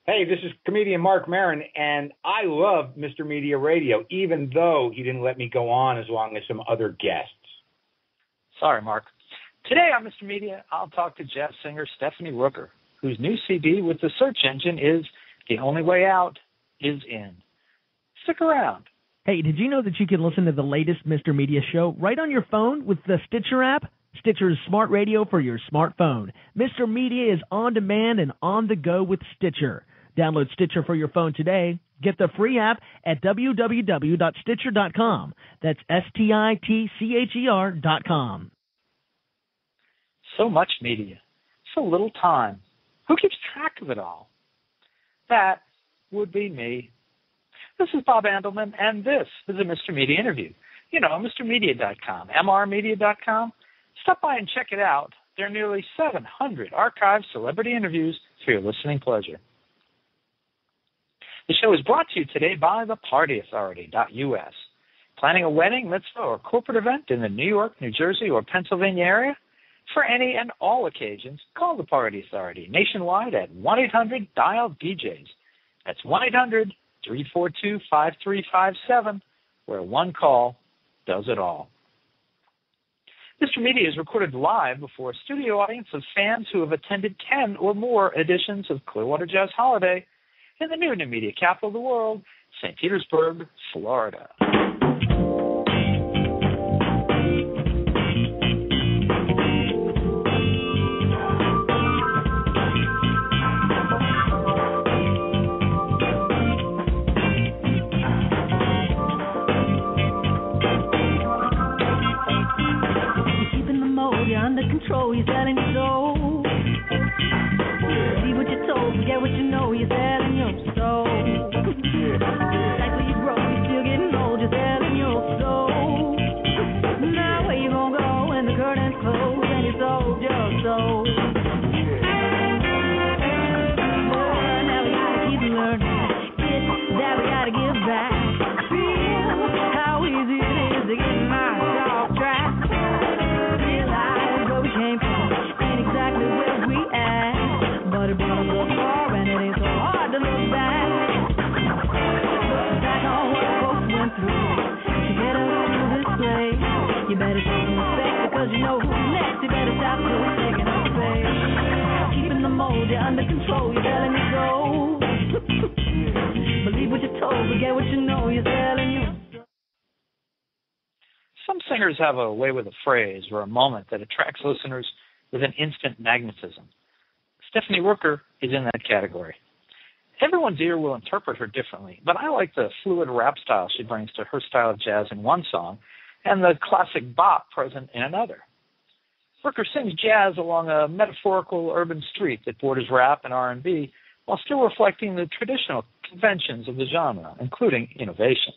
Hey, this is comedian Mark Maron, and I love Mr. Media Radio, even though he didn't let me go on as long as some other guests. Sorry, Mark. Today on Mr. Media, I'll talk to jazz singer Stephanie Rooker, whose new CD with the search engine is The Only Way Out Is In. Stick around. Hey, did you know that you can listen to the latest Mr. Media show right on your phone with the Stitcher app? Stitcher's smart radio for your smartphone. Mr. Media is on demand and on the go with Stitcher. Download Stitcher for your phone today. Get the free app at www.stitcher.com. That's STITCHER.com. So much media, so little time. Who keeps track of it all? That would be me. This is Bob Andelman, and this is a Mr. Media interview. You know, MrMedia.com, MRmedia.com. Stop by and check it out. There are nearly 700 archived celebrity interviews for your listening pleasure. The show is brought to you today by thepartyauthority.us. Planning a wedding, mitzvah, or corporate event in the New York, New Jersey, or Pennsylvania area? For any and all occasions, call the Party Authority nationwide at 1-800-DIAL-DJs. That's 1-800-342-5357, where one call does it all. Mr. Media is recorded live before a studio audience of fans who have attended 10 or more editions of Clearwater Jazz Holiday in the new media capital of the world, St. Petersburg, Florida. Under control, you're selling your soul. See what you're told, forget what you know, you're selling your soul. Like when you broke, you're still getting old, you're selling your soul. Now where you gonna go when the curtain's closed and you sold your soul? Boy, now we gotta keep learning. Get that we gotta give back. Feel how easy it is to get knocked off track. Came from ain't exactly where we at, but it brought us so far and it ain't so hard to look back. Look back on what folks went through to get us to this place. You better show some respect because you know who's next. You better stop taking up space. Keeping the mold, you're under control, you're telling me so. Believe what you're told, forget what you know, you're telling you. Some singers have a way with a phrase or a moment that attracts listeners with an instant magnetism. Stephanie Rooker is in that category. Everyone's ear will interpret her differently, but I like the fluid rap style she brings to her style of jazz in one song and the classic bop present in another. Rooker sings jazz along a metaphorical urban street that borders rap and R&B while still reflecting the traditional conventions of the genre, including innovation.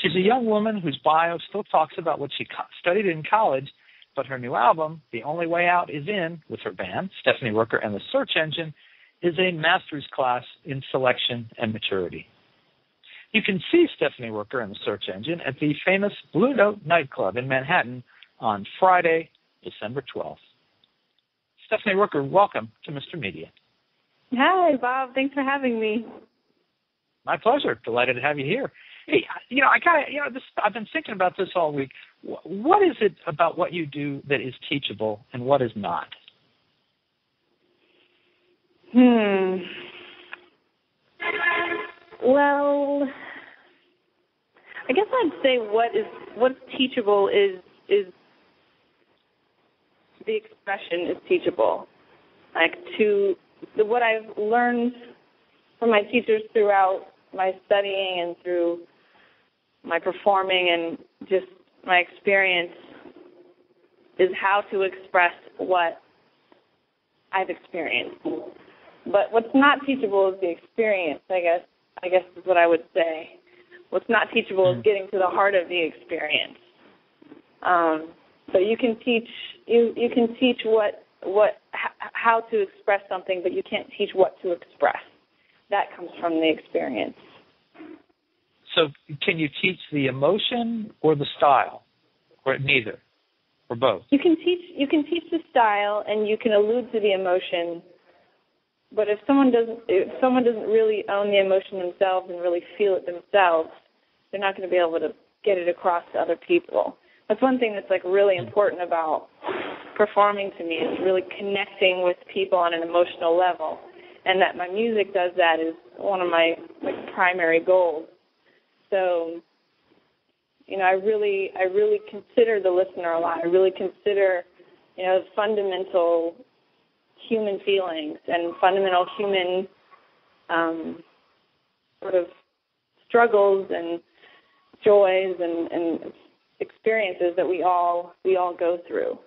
She's a young woman whose bio still talks about what she studied in college, but her new album, The Only Way Out Is In, with her band, Stephanie Rooker and the Search Engine, is a master's class in selection and maturity. You can see Stephanie Rooker and the Search Engine at the famous Blue Note nightclub in Manhattan on Friday, December 12th. Stephanie Rooker, welcome to Mr. Media. Hi, Bob. Thanks for having me. My pleasure. Delighted to have you here. Hey, I've been thinking about this all week. What is it about what you do that is teachable and what is not? Well, I guess I'd say what's teachable is the expression is teachable. What I've learned from my teachers throughout my studying and through my performing and just my experience is how to express what I've experienced. But what's not teachable is the experience, I guess is what I would say. What's not teachable is getting to the heart of the experience. So you can teach how to express something, but you can't teach what to express. That comes from the experience. So can you teach the emotion or the style, or neither, or both? You can teach the style, and you can allude to the emotion But if someone doesn't really own the emotion themselves and really feel it themselves, they're not going to be able to get it across to other people. That's one thing that's like really important about performing to me, is really connecting with people on an emotional level. And that my music does that is one of my primary goals. So, I really consider the listener a lot. I really consider, fundamental human feelings and fundamental human sort of struggles and joys and experiences that we all go through.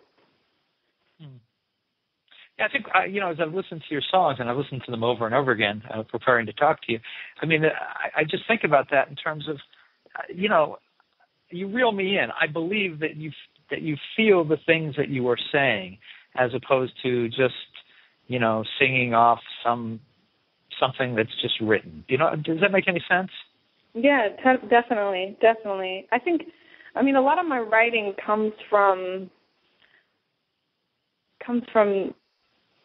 Yeah, I think, as I've listened to your songs, and I've listened to them over and over again, preparing to talk to you, I mean, I just think about that in terms of, you reel me in. I believe that you feel the things that you are saying, as opposed to just, singing off something that's just written. Does that make any sense? Yeah, definitely. I mean, a lot of my writing comes from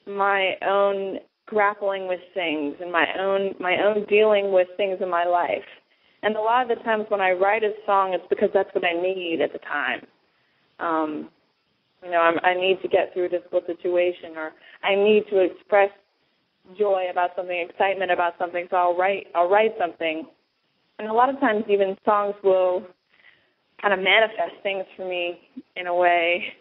my own grappling with things and my own dealing with things in my life. And a lot of the times when I write a song, it's because that's what I need at the time. I need to get through a difficult situation, or I need to express joy about something, excitement about something, so I'll write something. And a lot of times even songs will kind of manifest things for me in a way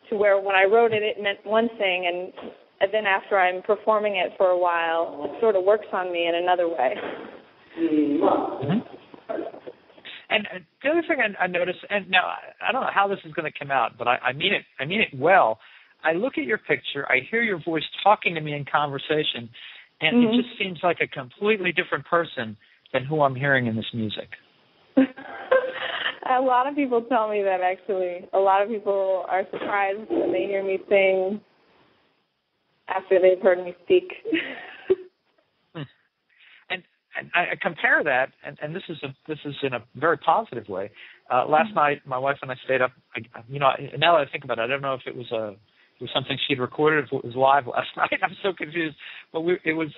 to where when I wrote it, it meant one thing, and then after I'm performing it for a while, it sort of works on me in another way. Mm-hmm. And the other thing I noticed, and now I don't know how this is going to come out, but I mean it well. I look at your picture, I hear your voice talking to me in conversation, and it just seems like a completely different person than who I'm hearing in this music. A lot of people tell me that, actually. A lot of people are surprised when they hear me sing after they've heard me speak. And I compare that, and this is in a very positive way. Last night, my wife and I stayed up. Now that I think about it, I don't know if it was something she'd recorded, if it was live last night. I'm so confused. But it was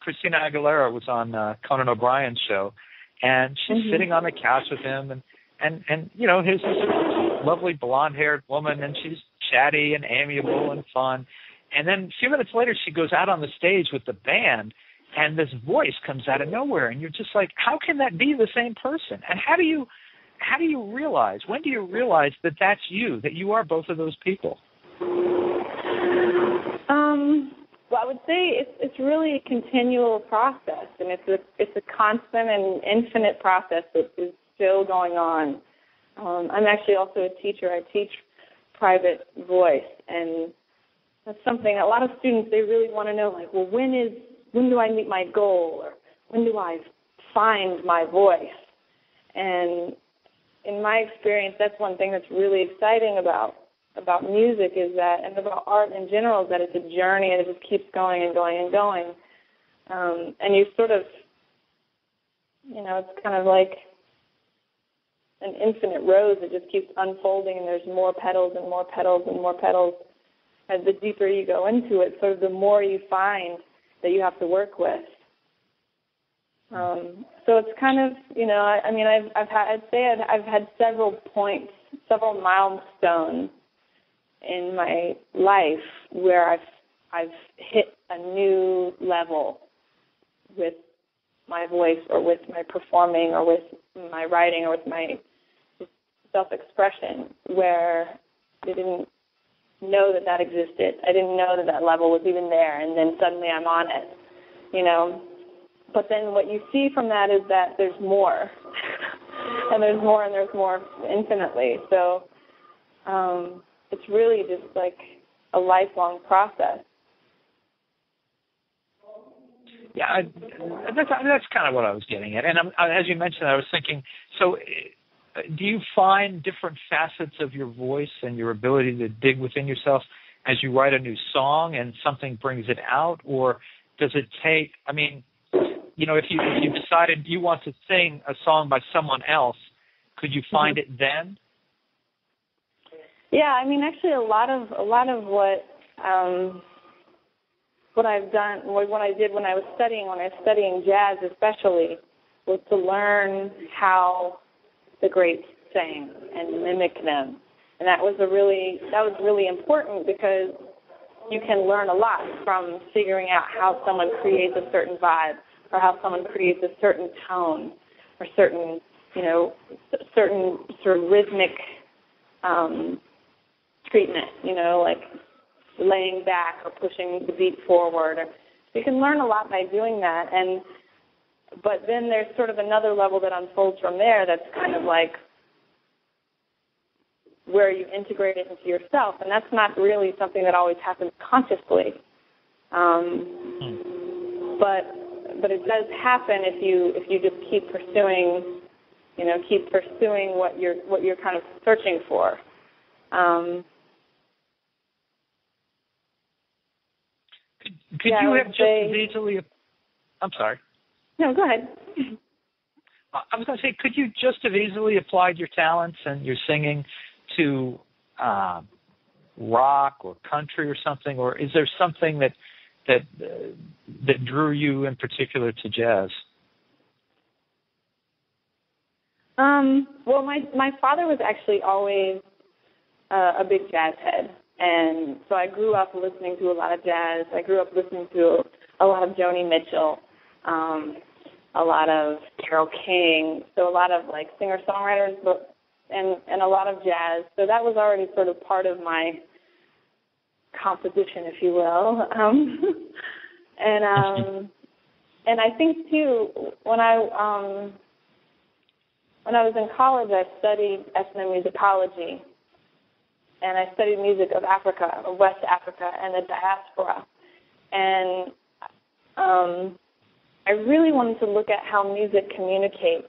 Christina Aguilera was on Conan O'Brien's show, and she's sitting on the couch with him, and his lovely blonde-haired woman, and she's chatty and amiable and fun. And then a few minutes later, she goes out on the stage with the band, and this voice comes out of nowhere, and you're just like, how can that be the same person? And how do you realize? When do you realize that that's you? That you are both of those people? Well, I would say it's really a continual process, and it's a constant and infinite process that is still going on. I'm actually also a teacher. I teach private voice, and that's something a lot of students, they really want to know, like, well, when do I meet my goal, or when do I find my voice? And in my experience, that's one thing that's really exciting about music is that, and about art in general, is that it's a journey and it just keeps going and going and going. And you sort of, it's kind of like an infinite rose that just keeps unfolding, and there's more petals and more petals and more petals. As the deeper you go into it, sort of the more you find that you have to work with. So it's kind of, I've had several points, several milestones in my life where I've hit a new level with my voice, or with my performing, or with my writing, or with my self-expression, where I didn't know that existed. I didn't know that level was even there, and then suddenly I'm on it, But then what you see from that is that there's more, and there's more, and there's more infinitely. So it's really just like a lifelong process. Yeah, that's kind of what I was getting at. And as you mentioned, I was thinking, so do you find different facets of your voice and your ability to dig within yourself as you write a new song and something brings it out? Or does it take, if you decided you want to sing a song by someone else, could you find it then? Yeah, actually a lot of what what I've done, what I did when I was studying jazz especially, was to learn how the greats sang and mimic them. And that was really important because you can learn a lot from figuring out how someone creates a certain vibe or how someone creates a certain tone or certain sort of rhythmic treatment, like laying back or pushing the beat forward. You can learn a lot by doing that, but then there's sort of another level that unfolds from there that's kind of like where you integrate it into yourself, and that's not really something that always happens consciously. But it does happen if you just keep pursuing what you're kind of searching for. Could you have just as easily? I'm sorry. No, go ahead. I was going to say, could you just have easily applied your talents and your singing to rock or country or something, or is there something that drew you in particular to jazz? Well, my father was actually always a big jazz head, and so I grew up listening to a lot of jazz. I grew up listening to a lot of Joni Mitchell, a lot of Carole King, so a lot of like singer-songwriters, and a lot of jazz. So that was already sort of part of my composition, if you will. And I think too, when I was in college, I studied ethnomusicology, and I studied music of Africa, of West Africa, and the diaspora. And I really wanted to look at how music communicates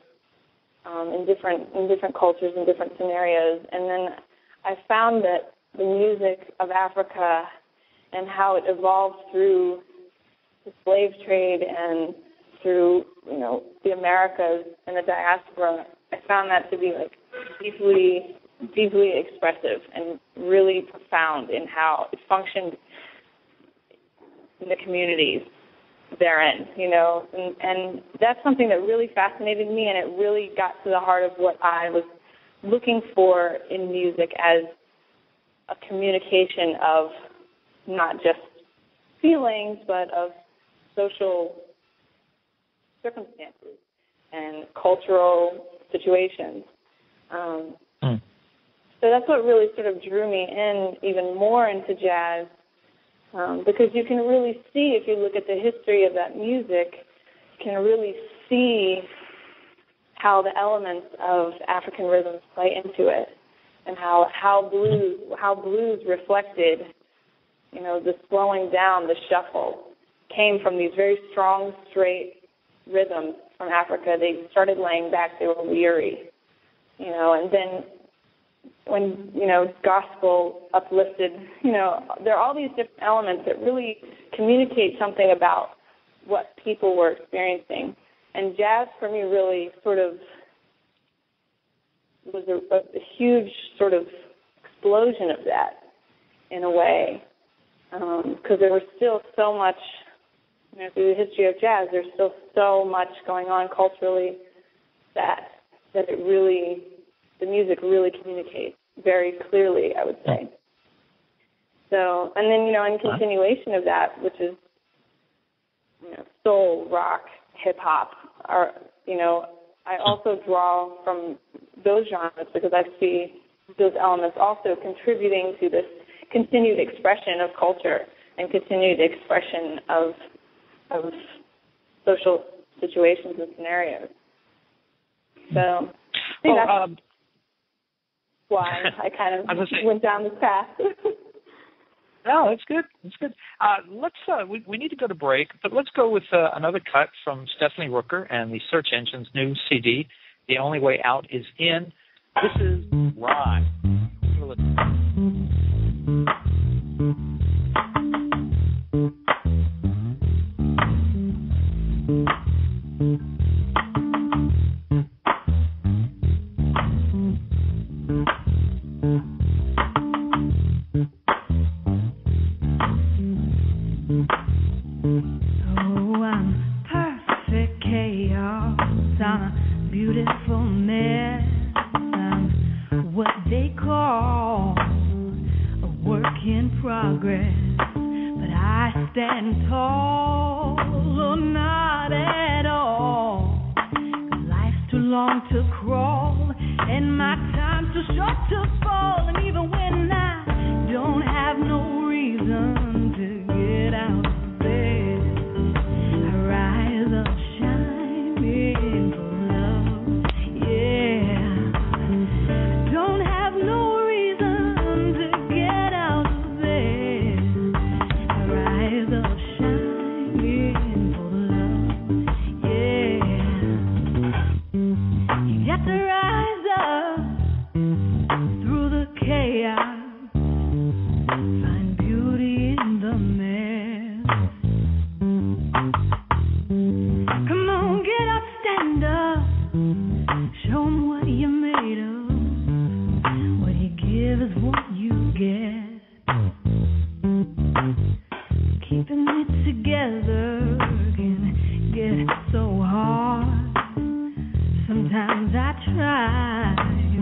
in different cultures and different scenarios. And then I found that the music of Africa and how it evolved through the slave trade and through the Americas and the diaspora, I found that to be like deeply expressive and really profound in how it functioned in the communities therein, and that's something that really fascinated me, and it really got to the heart of what I was looking for in music as a communication of not just feelings, but of social circumstances and cultural situations. So that's what really sort of drew me in even more into jazz, because you can really see, if you look at the history of that music, you can really see how the elements of African rhythms play into it, and how blues reflected, the slowing down, the shuffle, came from these very strong, straight rhythms from Africa. They started laying back, they were weary, and then when, gospel uplifted, there are all these different elements that really communicate something about what people were experiencing. And jazz, for me, really sort of was a huge sort of explosion of that, in a way, because there was still so much, through the history of jazz, there's still so much going on culturally that it really, the music really communicates very clearly, I would say. So, and then, in continuation of that, which is, soul, rock, hip-hop, I also draw from those genres because I see those elements also contributing to this continued expression of culture and continued expression of social situations and scenarios. So, I think that's why I kind of went down this path. No, that's good. That's good. We need to go to break, but let's go with another cut from Stephanie Rooker and the Search Engine's new CD, The Only Way Out Is In. This is Ride. Oh, I'm perfect chaos. I'm a beautiful mess. I'm what they call a work in progress. But I stand tall, oh, not at all. 'Cause life's too long to crawl, and my time's too short to fall. And even when I don't have no reason to get out of bed, I rise up shining for love, yeah. Don't have no reason to get out of bed, I rise up shining for love, yeah. You got to rise up through the chaos. Find beauty in the mess. Come on, get up, stand up. Show 'em what you're made of. What you give is what you get. Keeping it together can get so hard. Sometimes I try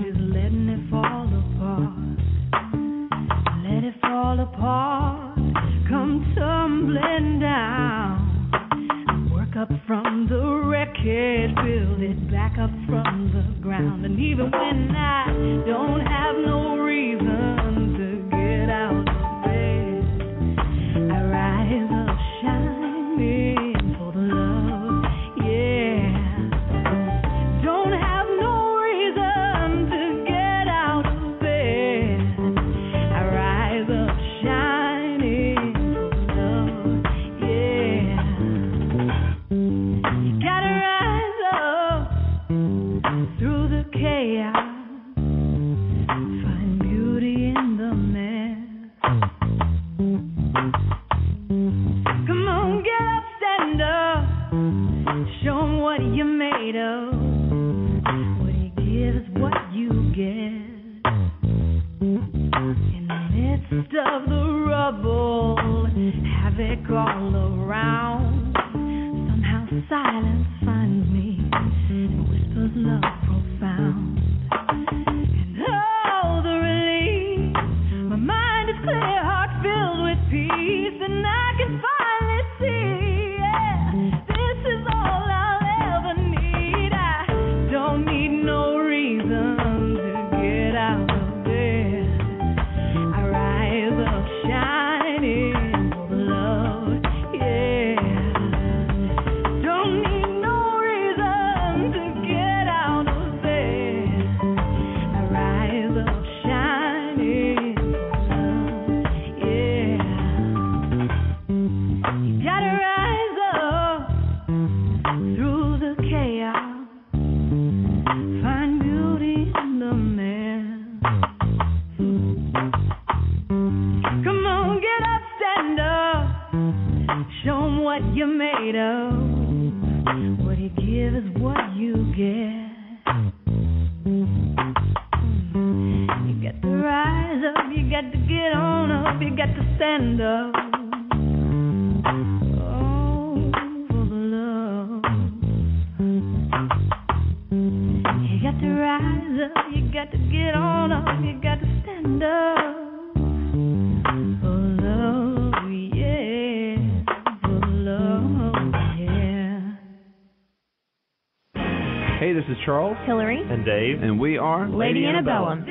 just letting it fall apart. Let it fall apart, come tumbling down. Work up from the wreckage, build it back up from the ground. And even when I don't have no reason to get out of bed, I rise up shining for the love, yeah. Don't have no reason to get out of bed, I rise up shining for love, yeah. You gotta rise up through the chaos. Find beauty in the mess. Come on, get up, stand up. Show 'em what you're made of. What you give is what you get. In the midst of the rubble, havoc all around. Somehow silence finds me and whispers love profound. And oh, the relief. My mind is clear, heart filled with peace, and I can finally see, yeah, this is all I'll ever need. I don't need no reason to get out of bed. I rise up shining for love, yeah. Don't need no reason to get out of bed. I rise up shining for love, yeah. You gotta rise up through the chaos. Find beauty in the mess. Come on, get up, stand up. Show 'em what you're made of. What you give is what you get. You got to rise up, you got to get on up, you got to stand up. Oh, for the love. You got to rise up, you got to get on up, you got to stand up. For love, yeah. For love, yeah. Hey, this is Charles. Hillary. And Dave. And we are Lady Antebellum.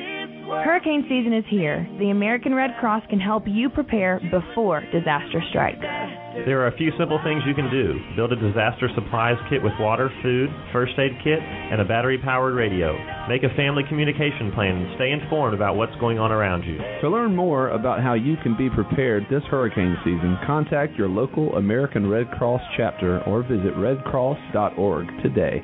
Hurricane season is here. The American Red Cross can help you prepare before disaster strikes. There are a few simple things you can do. Build a disaster supplies kit with water, food, first aid kit, and a battery-powered radio. Make a family communication plan and stay informed about what's going on around you. To learn more about how you can be prepared this hurricane season, contact your local American Red Cross chapter or visit redcross.org today.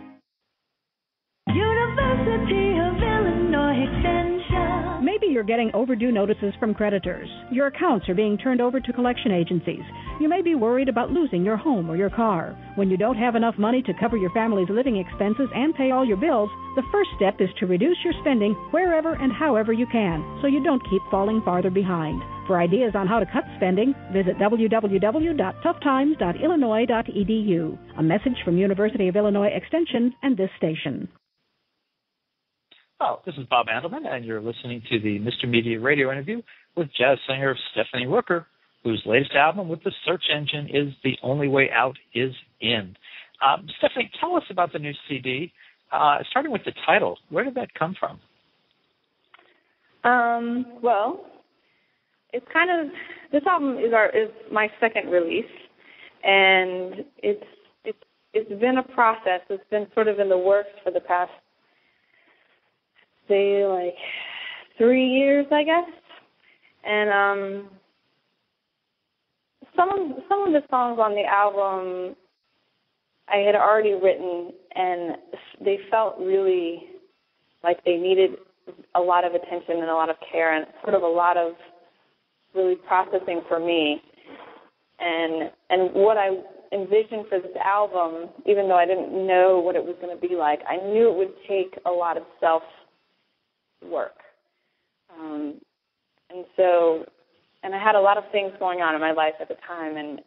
University of Illinois Extension. Maybe you're getting overdue notices from creditors. Your accounts are being turned over to collection agencies. You may be worried about losing your home or your car. When you don't have enough money to cover your family's living expenses and pay all your bills, the first step is to reduce your spending wherever and however you can, so you don't keep falling farther behind. For ideas on how to cut spending, visit www.toughtimes.illinois.edu. A message from University of Illinois Extension and this station. Oh, this is Bob Andelman, and you're listening to the Mr. Media radio interview with jazz singer Stephanie Rooker, whose latest album with the search engine is The Only Way Out Is In. Stephanie, tell us about the new CD, starting with the title. Where did that come from? Well, it's kind of, this album is my second release, and it's been a process. It's been sort of in the works for the past, say, like 3 years, I guess. And some of the songs on the album I had already written, and they felt really like they needed a lot of attention and a lot of care and sort of a lot of really processing for me. And what I envisioned for this album, even though I didn't know what it was going to be like, I knew it would take a lot of self-work. And I had a lot of things going on in my life at the time, and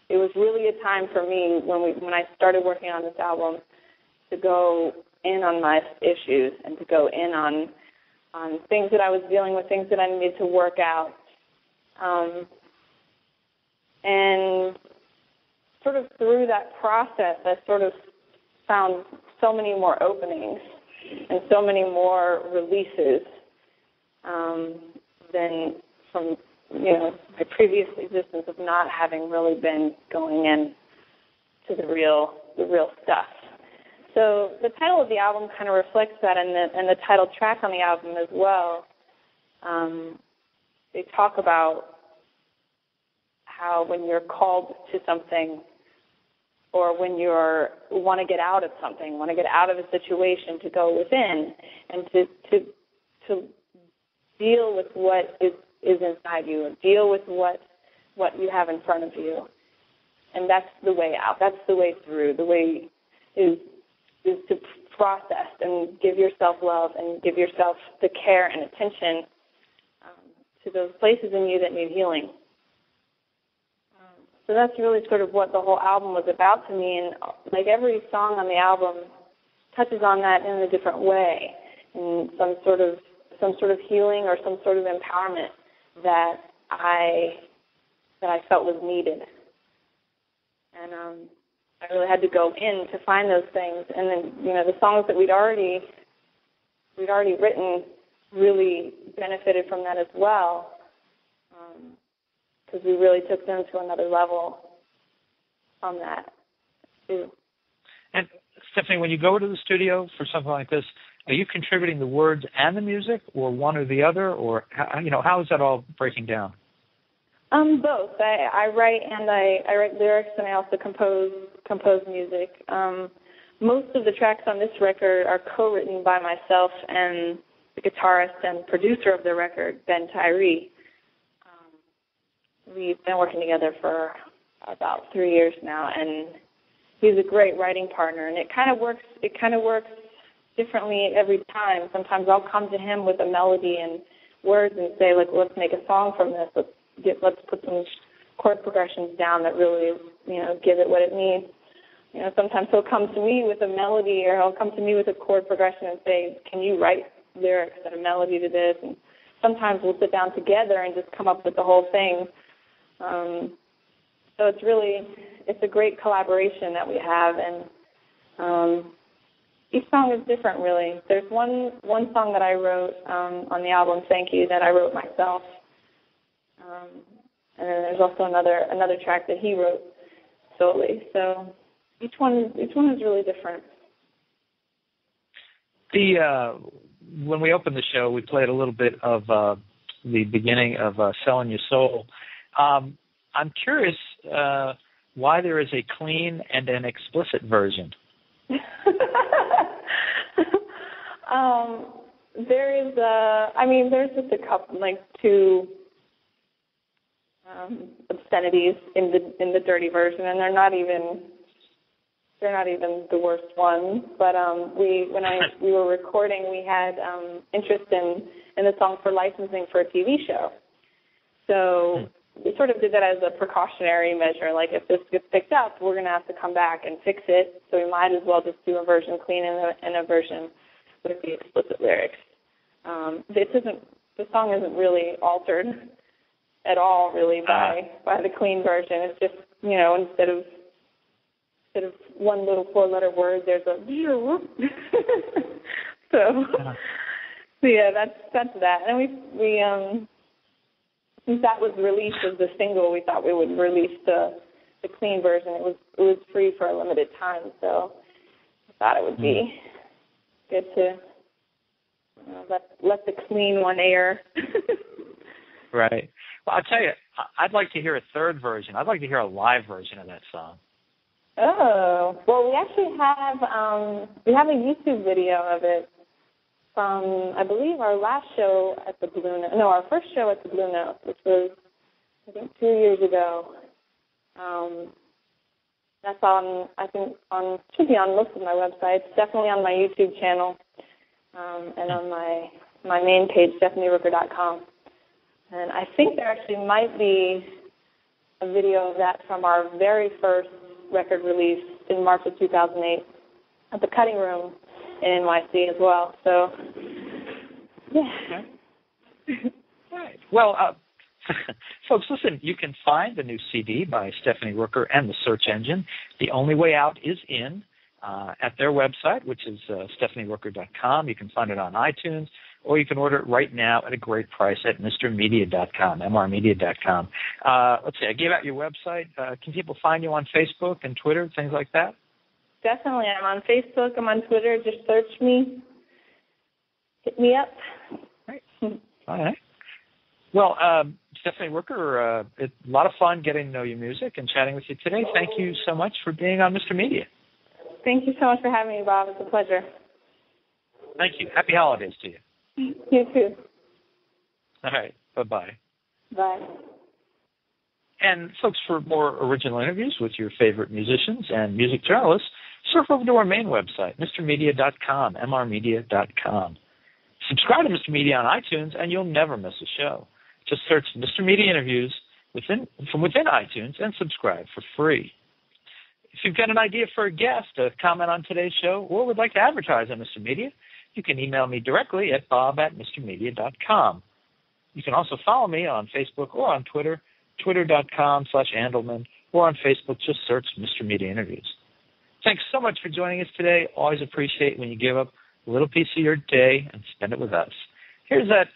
it was really a time for me when I started working on this album to go in on my issues and to go in on things that I was dealing with, things that I needed to work out. And sort of through that process, I sort of found so many more openings and so many more releases than from my previous existence of not having really been going in to the real stuff. So the title of the album kind of reflects that, and the title track on the album as well. They talk about how when you're called to something, or when you want to get out of something, want to get out of a situation, to go within and to deal with what is inside you, or deal with what you have in front of you. And that's the way out. That's the way through. The way is to process and give yourself love and give yourself the care and attention to those places in you that need healing. So that's really sort of what the whole album was about to me, and like every song on the album touches on that in a different way, in some sort of healing or some sort of empowerment that I felt was needed. And I really had to go in to find those things, and then the songs that we'd already written really benefited from that as well, because we really took them to another level on that too. And Stephanie, when you go to the studio for something like this, are you contributing the words and the music, or one or the other, or how is that all breaking down? Both. I write lyrics, and I also compose music. Most of the tracks on this record are co-written by myself and the guitarist and producer of the record, Ben Tyree. We've been working together for about 3 years now, and he's a great writing partner. And it kind of works differently every time. Sometimes I'll come to him with a melody and words and say, like, let's make a song from this. Let's put some chord progressions down that really, give it what it needs. Sometimes he'll come to me with a melody, or he'll come to me with a chord progression and say, can you write lyrics and a melody to this? And sometimes we'll sit down together and just come up with the whole thing. So it's a great collaboration that we have, and each song is different, really. There's one song that I wrote on the album, Thank You, that I wrote myself. And then there's also another track that he wrote solely. So each one is really different. When we opened the show, we played a little bit of the beginning of Selling Your Soul. I'm curious why there is a clean and an explicit version. There's just a couple, like two obscenities in the dirty version, and they're not even the worst ones. But when we were recording, we had interest in the song for licensing for a TV show, So we sort of did that as a precautionary measure. Like, if this gets picked up, we're going to have to come back and fix it. So we might as well just do a version clean and a version with the explicit lyrics. The song isn't really altered at all, really, by the clean version. It's just, instead of one little 4-letter word, there's a so yeah, that's that. And we since that was released as the single, we thought we would release the clean version. It was free for a limited time, so I thought it would be good to let the clean one air. Right. Well, I'll tell you, I'd like to hear a third version. I'd like to hear a live version of that song. Oh, well, we actually have a YouTube video of it from, I believe, our last show at the Blue Note. No, our first show at the Blue Note, which was, I think, 2 years ago. That's on, I think, should be on most of my websites. Definitely on my YouTube channel, and on my main page, stephanierooker.com. And I think there actually might be a video of that from our very first record release in March of 2008 at the Cutting Room in NYC as well. So, yeah. Okay. Right. Well, folks, listen, you can find the new CD by Stephanie Rooker and the Search Engine. The Only Way Out is in at their website, which is stephanierooker.com. You can find it on iTunes, or you can order it right now at a great price at mrmedia.com, mrmedia.com. Let's see, I gave out your website. Can people find you on Facebook and Twitter, things like that? Definitely. I'm on Facebook. I'm on Twitter. Just search me. Hit me up. Right. All right. Well, Stephanie Rooker, it's a lot of fun getting to know your music and chatting with you today. Thank you so much for being on Mr. Media. Thank you so much for having me, Bob. It's a pleasure. Thank you. Happy holidays to you. You too. All right. Bye-bye. Bye. And, folks, for more original interviews with your favorite musicians and music journalists, surf over to our main website, mrmedia.com, mrmedia.com. Subscribe to Mr. Media on iTunes, and you'll never miss a show. Just search Mr. Media Interviews from within iTunes and subscribe for free. If you've got an idea for a guest, a comment on today's show, or would like to advertise on Mr. Media, you can email me directly at bob@mrmedia.com. You can also follow me on Facebook or on Twitter, twitter.com/Andelman, or on Facebook, just search Mr. Media Interviews. Thanks so much for joining us today. Always appreciate when you give up a little piece of your day and spend it with us. Here's that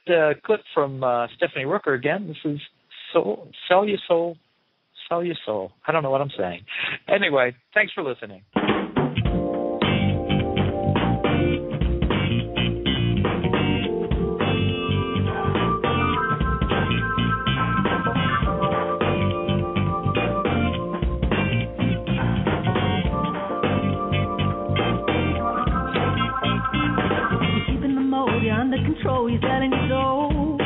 clip from Stephanie Rooker again. This is Sell Your Soul, Sell Your Soul. I don't know what I'm saying. Anyway, thanks for listening. You're selling your soul.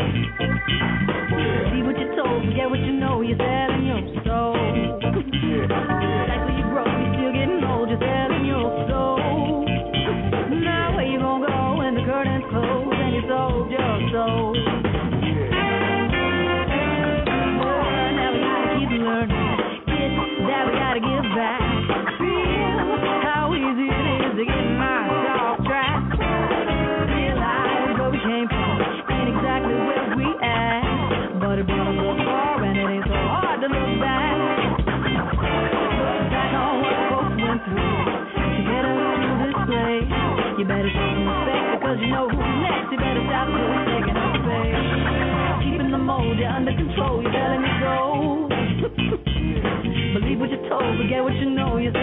See what you're told, forget what you know. You're selling your soul. Like when you broke, you're still getting old. You're selling your soul. Now where you gonna go when the curtains close and you sold your soul? Now we gotta keep learning. Get that we gotta give back. Feel how easy it is to get knocked off track. Came from ain't exactly where we at, but it brought us so far and it ain't so hard to look back. Look back on what folks went through to get us to this place. You better show some respect because you know who's next. You better stop just taking up space. Keeping the mold, you're under control. You're telling your soul. Believe what you're told, forget what you know. You're